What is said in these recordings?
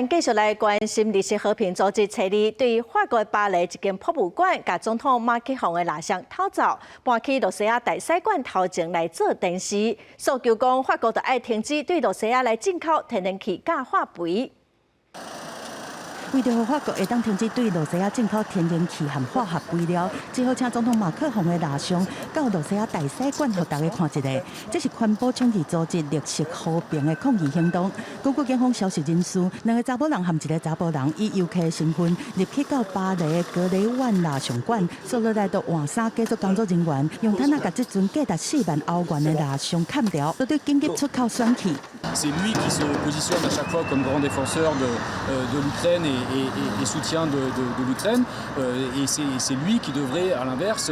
继续来关心历史和平组织车里对法国巴黎一间博物馆，甲总统马克宏的蜡像偷走，搬去罗西亚大使馆头前来做电视，诉求讲法国就爱停止对罗西亚来进口天然气甲化肥。 为着法国会当停止对罗西亚进口天然气和化学肥料，只好请总统马克宏的蜡像到罗西亚大使馆，互大家看一下。这是环保倡议组织绿色和平的抗议行动。根据警方消息人士，两个查某人和一个查甫人以游客的身份入去到巴黎的格雷万蜡像馆，所落来到换衫技术工作人员用炭啊，把这尊价值4万欧元的蜡像砍掉，都对紧急出口选气。 C'est lui qui se positionne à chaque fois comme grand défenseur de l'Ukraine et soutien de l'Ukraine. Et c'est lui qui devrait, à l'inverse,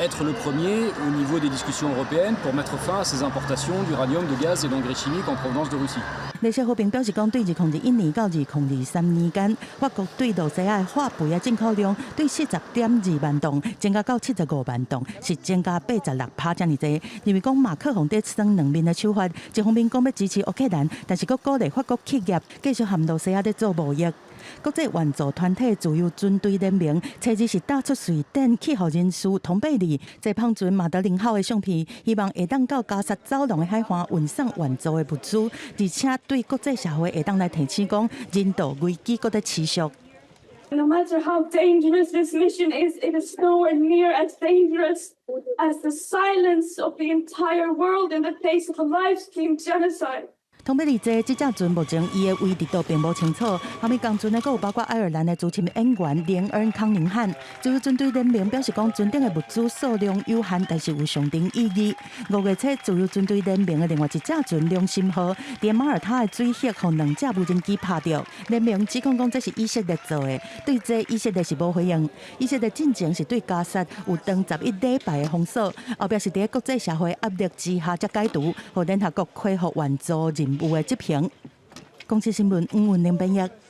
être le premier au niveau des discussions européennes pour mettre fin à ces importations d'uranium, de gaz et d'engrais chimiques en provenance de Russie. 绿色和平表示讲，对2021年到2023年间，法国对罗西亚的化肥的进口量对40.2万吨增加到75万吨，是增加86%这么多。因为讲马克宏在耍两面的手法，一方面讲要支持乌克兰，但是佫鼓励法国企业继续和罗西亚在做贸易。 国际援助团体自由军队联盟车子是打出瑞典气候人士通贝利在胖船马德林号的相片，希望会当到加沙走廊的海岸运送援助的物资，而且对国际社会会当来提醒讲，人道危机搁在持续。 No matter how dangerous this mission is, it is nowhere near as dangerous as the silence of the entire world in the face of a live-stream genocide. 通贝利这架船目前伊的位置都并不清楚，后面港船呢，还有包括爱尔兰的主琴演员连恩康宁汉。自由军队联盟表示讲，船顶的物资数量有限，但是有象征意义。5月初，自由军队联盟的另外一架船良心号，在马耳他的水域，互2架无人机拍到。联盟指控讲这是以色列做的，对这以色列是无回应。以色列进前是对加沙有长11礼拜的封锁，后表是在国际社会压力之下才解除，互联合国恢复援助任务的执行。公司新闻吴文玲编译。